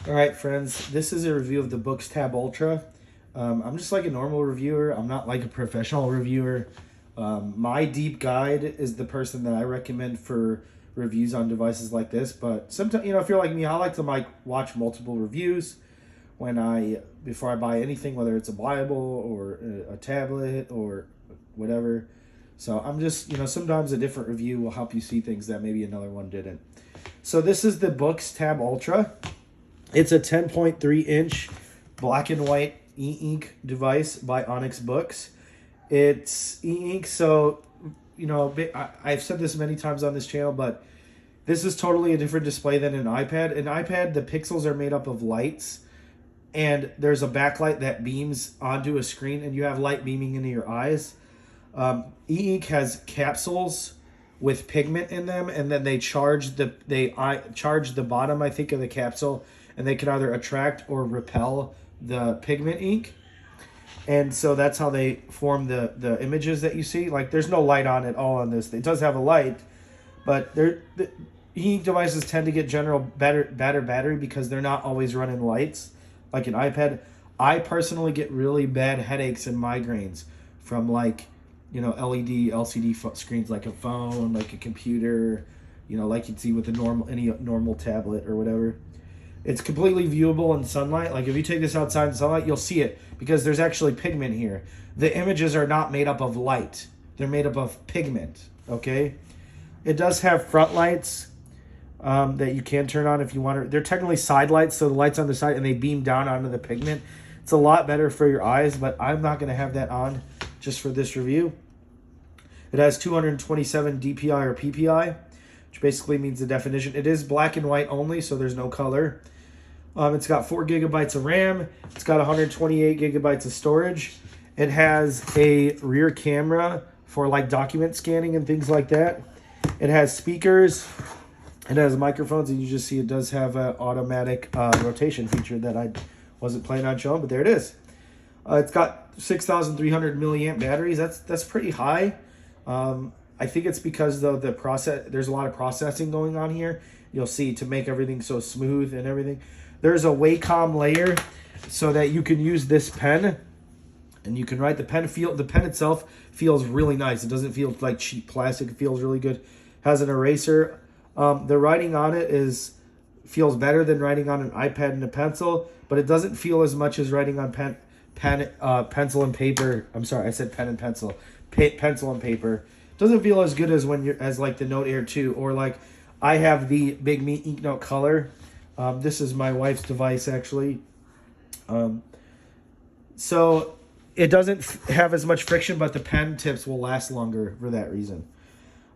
All right, friends, this is a review of the Boox Tab Ultra. I'm just like a normal reviewer. I'm not like a professional reviewer. My deep guide is the person that I recommend for reviews on devices like this. But sometimes, if you're like me, I like to watch multiple reviews before I buy anything, whether it's a Bible or a tablet or whatever. So I'm just, sometimes a different review will help you see things that maybe another one didn't. So this is the Boox Tab Ultra. It's a 10.3-inch black and white e-ink device by Onyx Boox. It's e-ink, so, I've said this many times on this channel, but this is totally a different display than an iPad. An iPad, the pixels are made up of lights, and there's a backlight that beams onto a screen, and you have light beaming into your eyes. E-ink has capsules with pigment in them, and then they charge the bottom, I think, of the capsule, and they can either attract or repel the pigment ink. And so that's how they form the images that you see. Like, there's no light on at all on this. It does have a light, but the e-ink devices tend to get better battery because they're not always running lights like an iPad. I personally get really bad headaches and migraines from LED, LCD screens, like a phone, like a computer, like you'd see with any normal tablet or whatever. It's completely viewable in sunlight. Like, if you take this outside in sunlight, you'll see it because there's actually pigment here. The images are not made up of light. They're made up of pigment, okay? It does have front lights that you can turn on if you want to. They're technically side lights, so the light's on the side and they beam down onto the pigment. It's a lot better for your eyes, but I'm not going to have that on just for this review. It has 227 DPI or PPI, which basically means the definition. It is black and white only, so there's no color. It's got 4 gigabytes of RAM. It's got 128 gigabytes of storage. It has a rear camera for like document scanning and things like that. It has speakers. It has microphones, and you just see it does have an automatic rotation feature that I wasn't planning on showing, but there it is. It's got 6,300 milliamp batteries. That's pretty high. I think it's because there's a lot of processing going on here. You'll see, to make everything so smooth and everything. There's a Wacom layer so that you can use this pen and you can write. The pen itself feels really nice. It doesn't feel like cheap plastic. It feels really good. Has an eraser. The writing on it feels better than writing on an iPad and a pencil, but it doesn't feel as much as writing on pencil and paper. I'm sorry, I said pen and pencil. Pencil and paper. Doesn't feel as good as as like the Note Air 2, or like I have the Big Me Ink Note Color. This is my wife's device, actually. So it doesn't have as much friction, but the pen tips will last longer for that reason.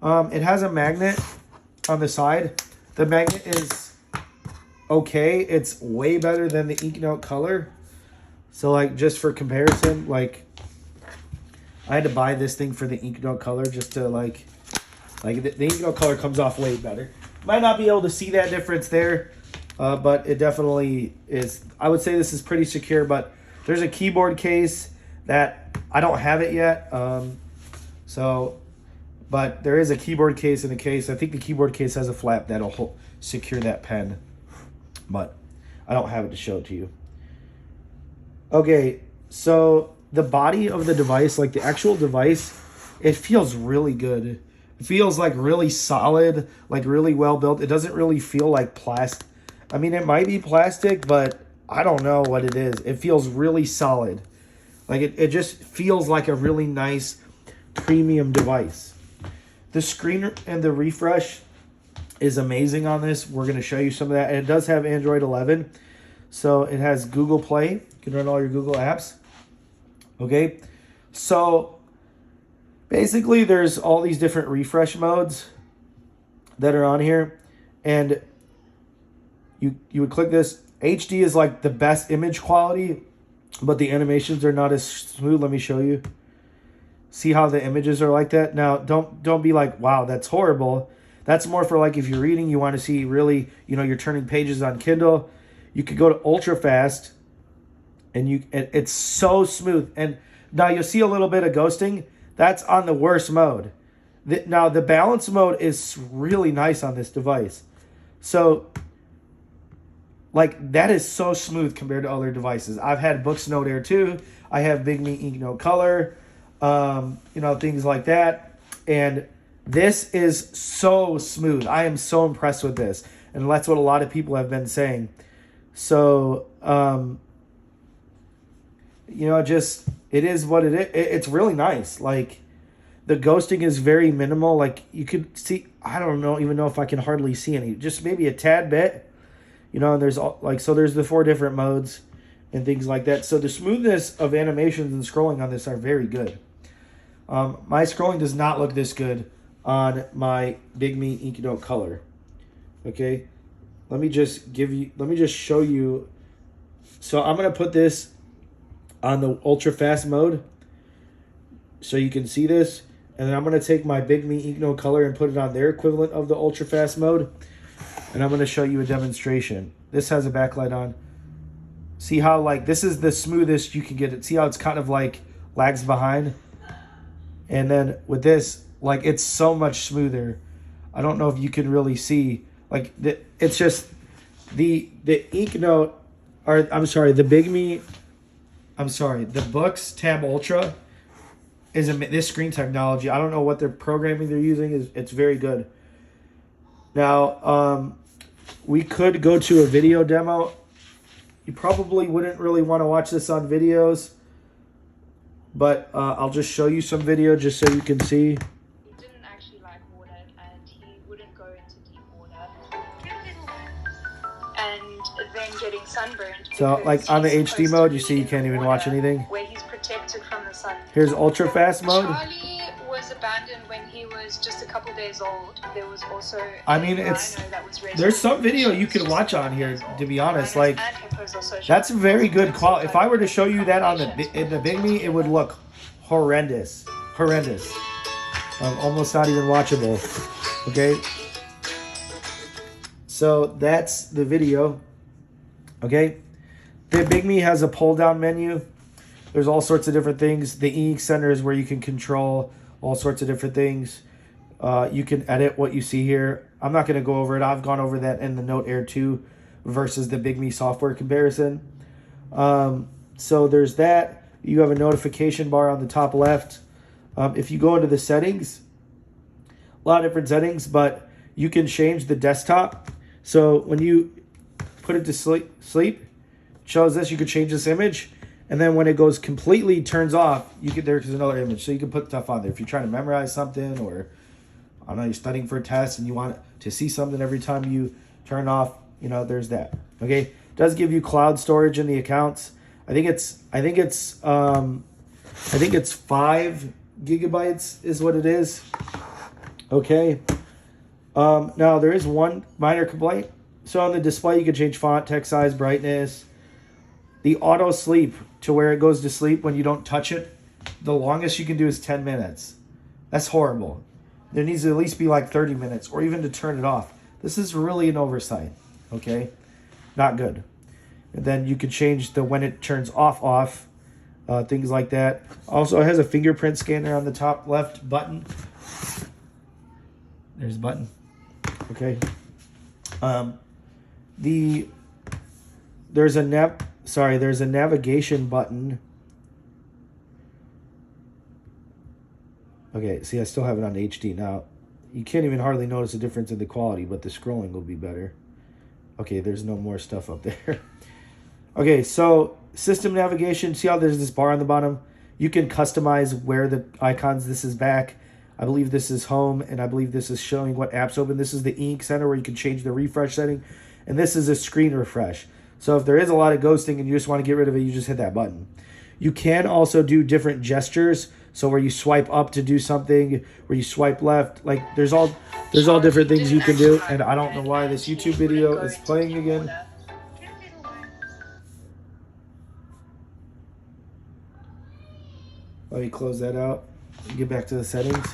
It has a magnet on the side. The magnet is okay. It's way better than the Ink Note Color. So, like, just for comparison, like, I had to buy this thing for the Ink Note Color just to, the Ink Note Color comes off way better. Might not be able to see that difference there, but it definitely is. I would say this is pretty secure, but there's a keyboard case that I don't have it yet. But there is a keyboard case in a case. I think the keyboard case has a flap that'll secure that pen, but I don't have it to show it to you. Okay, so the body of the device, like the actual device, it feels really good. It feels like really solid, like really well built. It doesn't really feel like plastic. I mean, it might be plastic, but I don't know what it is. It feels really solid. Like it just feels like a really nice premium device. The screen and the refresh is amazing on this. We're going to show you some of that. And it does have Android 11. So it has Google Play. You can run all your Google apps. Okay. So basically there's all these different refresh modes that are on here. And you would click this. HD is like the best image quality, but the animations are not as smooth. Let me show you. See how the images are like that? Now, don't be like, wow, that's horrible. That's more for like if you're reading, you want to see really, you're turning pages on Kindle. You could go to ultra fast, and it's so smooth. And now you'll see a little bit of ghosting. That's on the worst mode. Now, the balance mode is really nice on this device. So Like, that is so smooth compared to other devices. I've had Boox Note Air 2. I have Big Me Ink Note Color. Things like that. And this is so smooth. I am so impressed with this. And that's what a lot of people have been saying. So, it is what it is. It's really nice. Like, the ghosting is very minimal. Like, you could see, I don't know, even know if I can hardly see any. Just maybe a tad bit. And there's there's the 4 different modes and things like that. So the smoothness of animations and scrolling on this are very good. My scrolling does not look this good on my Big Me Ink Note Color. Okay, let me just show you. So I'm gonna put this on the ultra fast mode so you can see this, and then I'm gonna take my Big Me Ink Note Color and put it on their equivalent of the ultra fast mode. And I'm going to show you a demonstration. This has a backlight on. See how, like, this is the smoothest you can get it. See how it's kind of, like, lags behind? And then with this, like, it's so much smoother. I don't know if you can really see. Like, it's just the Ink Note, or I'm sorry, the Boox Tab Ultra is this screen technology. I don't know what their programming they're using. It's very good. Now, we could go to a video demo. You probably wouldn't really want to watch this on videos, but I'll just show you some video just so you can see. He didn't actually like water, and he wouldn't go into deep water. And then getting sunburned. So, like, on the HD mode, you see you can't even watch anything. Where he's protected from the sun. Here's ultra fast mode. Charlie was abandoned when he was just a couple days old. There was also there's some video you can watch on here, to be honest. Like, that's very good quality. If I were to show you that on the Big Me, it would look horrendous. Almost not even watchable. Okay, so that's the video. Okay, the Big Me has a pull down menu. There's all sorts of different things. The ink center is where you can control all sorts of different things. You can edit what you see here. I'm not going to go over it. I've gone over that in the Note Air 2 versus the Big Me software comparison. So there's that. You have a notification bar on the top left. If you go into the settings, a lot of different settings, but you can change the desktop. So when you put it to sleep, it shows this. You could change this image. And then when it goes completely turns off, there's another image. So you can put stuff on there. If you're trying to memorize something, or I don't know, you're studying for a test and you want to see something every time you turn off, there's that. Okay. It does give you cloud storage in the accounts. I think it's 5 gigabytes is what it is. Okay. Now there is one minor complaint. So on the display, you can change font, text size, brightness. The auto sleep, to where it goes to sleep when you don't touch it, the longest you can do is 10 minutes. That's horrible. There needs to at least be like 30 minutes, or even to turn it off. This is really an oversight, okay? Not good. And then you can change the when it turns off, things like that. Also, it has a fingerprint scanner on the top left button. There's a button, okay? There's a navigation button. Okay, see, I still have it on HD. Now, you can't even hardly notice a difference in the quality, but the scrolling will be better. Okay, there's no more stuff up there. Okay, so system navigation. See how there's this bar on the bottom? You can customize where the icons, this is back. I believe this is home, and I believe this is showing what apps open. This is the ink center where you can change the refresh setting. And this is a screen refresh. So if there is a lot of ghosting and you just want to get rid of it, you just hit that button. You can also do different gestures. So where you swipe up to do something, where you swipe left, like there's all different things you can do. And I don't know why this YouTube video is playing again. Let me close that out and get back to the settings.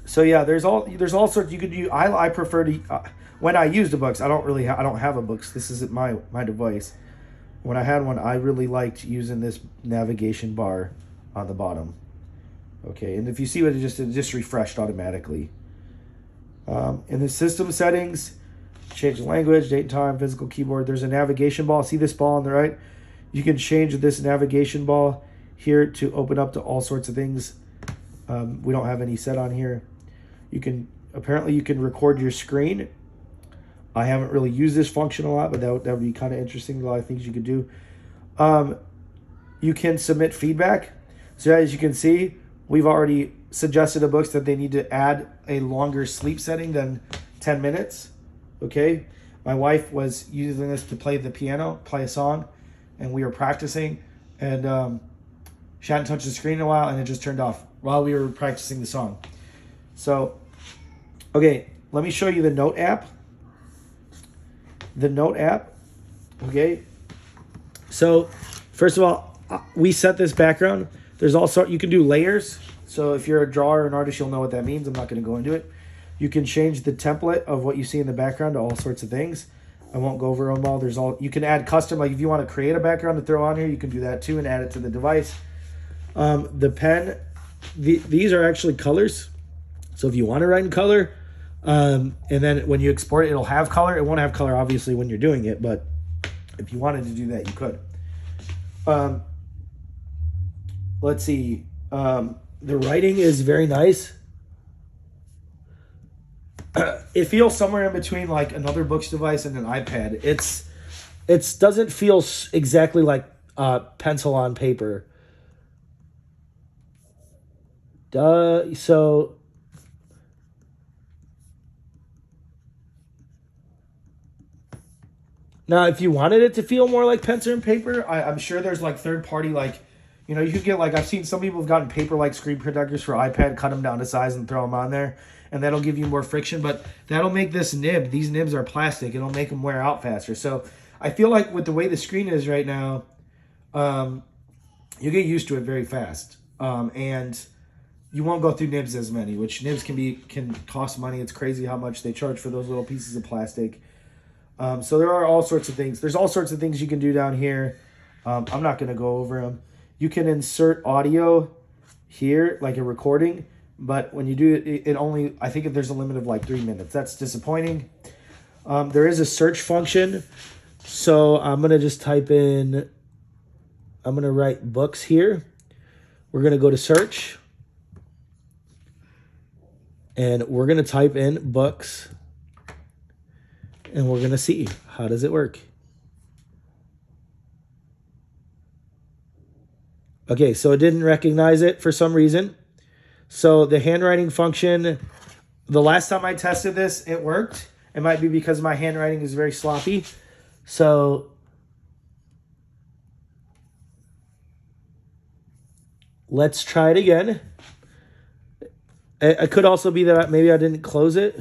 So yeah, there's all sorts you could do. I prefer to when I use the Boox. I don't have a Boox. This isn't my device. When I had one, I really liked using this navigation bar on the bottom. Okay, and if you see what it just refreshed automatically. In the system settings, Change the language, date and time, physical keyboard. There's a navigation ball. See this ball on the right? You can change this navigation ball here to open up to all sorts of things. We don't have any set on here. Apparently you can record your screen. I haven't really used this function a lot, but that would be kind of interesting. A lot of things you could do. You can submit feedback. So as you can see, we've already suggested to Boox that they need to add a longer sleep setting than 10 minutes. Okay. My wife was using this to play the piano, play a song, and we were practicing, and she hadn't touched the screen in a while, and it just turned off while we were practicing the song. So, okay, let me show you the Note app. The Note app, okay. So, first of all, we set this background. There's also, you can do layers. So if you're a drawer or an artist, you'll know what that means. I'm not going to go into it. You can change the template of what you see in the background to all sorts of things. I won't go over them all. You can add custom, like if you want to create a background to throw on here, you can do that too and add it to the device. The pen, these are actually colors. So if you want to write in color, and then when you export it, it'll have color. It won't have color, obviously, when you're doing it, but if you wanted to do that, you could. Let's see. The writing is very nice. It feels somewhere in between like another Boox device and an iPad. It doesn't feel exactly like pencil on paper. So now, if you wanted it to feel more like pencil and paper, I'm sure there's like third party, like, you know, you could get like, I've seen some people have gotten paper like screen protectors for iPad, cut them down to size and throw them on there, and that'll give you more friction, but that'll make this nib, these nibs are plastic, it'll make them wear out faster. So I feel like with the way the screen is right now, you get used to it very fast, and you won't go through nibs as many, which nibs can cost money. It's crazy how much they charge for those little pieces of plastic. So there are all sorts of things. There's all sorts of things you can do down here. I'm not going to go over them. You can insert audio here, like a recording, but when you do it, it only, I think there's a limit of like 3 minutes. That's disappointing. There is a search function. So I'm going to just type in, I'm going to write Boox here. We're going to go to search. And we're going to type in Boox. And we're going to see, how does it work? Okay, so it didn't recognize it for some reason. So the handwriting function, the last time I tested this, it worked. It might be because my handwriting is very sloppy. So let's try it again. It could also be that maybe I didn't close it.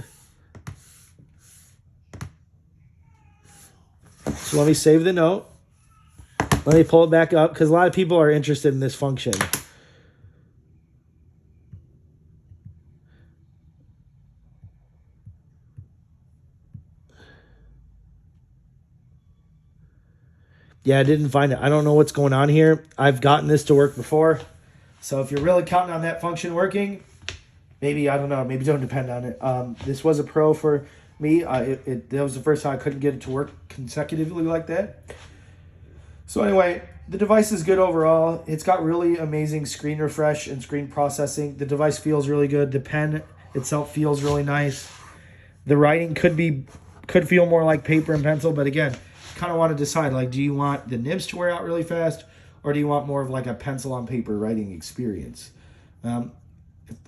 So let me save the note. Let me pull it back up because a lot of people are interested in this function. Yeah, I didn't find it. I don't know what's going on here. I've gotten this to work before. So if you're really counting on that function working, maybe, I don't know, maybe don't depend on it. This was a pro for me. That was the first time I couldn't get it to work consecutively like that. So anyway, the device is good overall. It's got really amazing screen refresh and screen processing. The device feels really good. The pen itself feels really nice. The writing could feel more like paper and pencil, but again, kind of want to decide, like, do you want the nibs to wear out really fast, or do you want more of like a pencil on paper writing experience?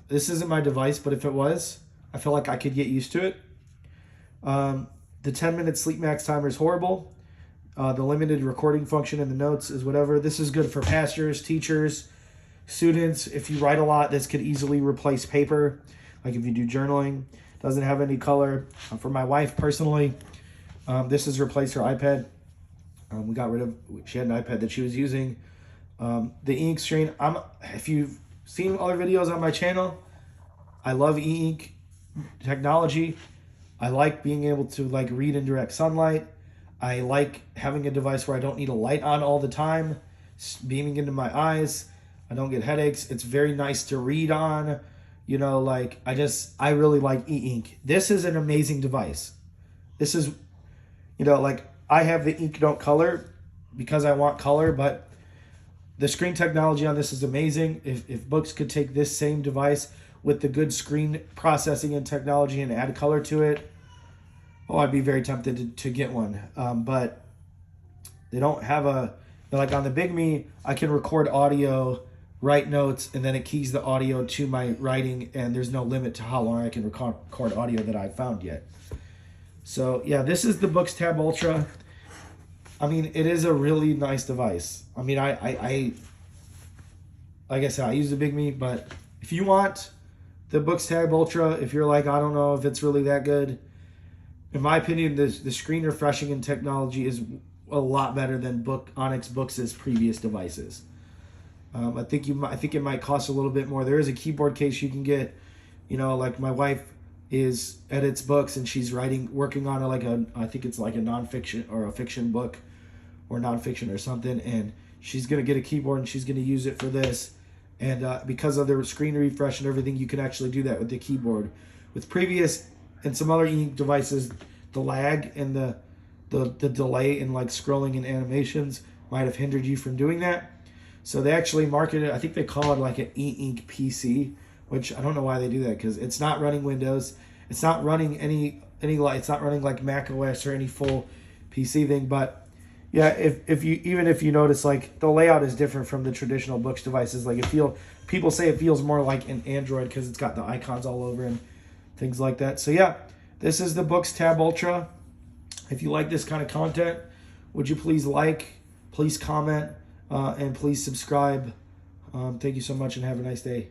This isn't my device, but if it was, I feel like I could get used to it. The 10-minute sleep max timer is horrible. The limited recording function in the notes is whatever. This is good for pastors, teachers, students. If you write a lot, this could easily replace paper. Like if you do journaling, doesn't have any color. For my wife personally, this has replaced her iPad. She had an iPad that she was using. The e-ink screen, if you've seen other videos on my channel, I love e-ink technology. I like being able to like read in direct sunlight. I like having a device where I don't need a light on all the time, beaming into my eyes. I don't get headaches. It's very nice to read on. You know, like I really like e-ink. This is an amazing device. This is, like I have the ink don't color because I want color, but the screen technology on this is amazing. If Boox could take this same device with the good screen processing and technology and add color to it, I'd be very tempted to get one. But they don't have like on the Big Me, I can record audio, write notes, and then it keys the audio to my writing, and there's no limit to how long I can record audio that I've found yet. So yeah, this is the Boox Tab Ultra. I mean, it is a really nice device. I mean, I like I said, I use the Big Me, but if you want the Boox Tab Ultra, if you're like, I don't know if it's really that good, in my opinion, the screen refreshing and technology is a lot better than Onyx Boox's previous devices. I think it might cost a little bit more. There is a keyboard case you can get. Like my wife edits books and she's working on I think it's like a nonfiction or a fiction book or nonfiction or something, and she's gonna get a keyboard and she's gonna use it for this. And because of the screen refresh and everything, you can actually do that with the keyboard. With previous and some other ink devices, the lag and the delay in like scrolling and animations might have hindered you from doing that. So they actually market it, I think they call it like an e-ink PC, which I don't know why they do that, because it's not running Windows. It's not running it's not running like Mac OS or any full PC thing. But yeah, if you notice, like the layout is different from the traditional Boox devices. Like people say it feels more like an Android because it's got the icons all over and things like that. So yeah, this is the Boox Tab Ultra. If you like this kind of content, would you please please comment, and please subscribe. Thank you so much and have a nice day.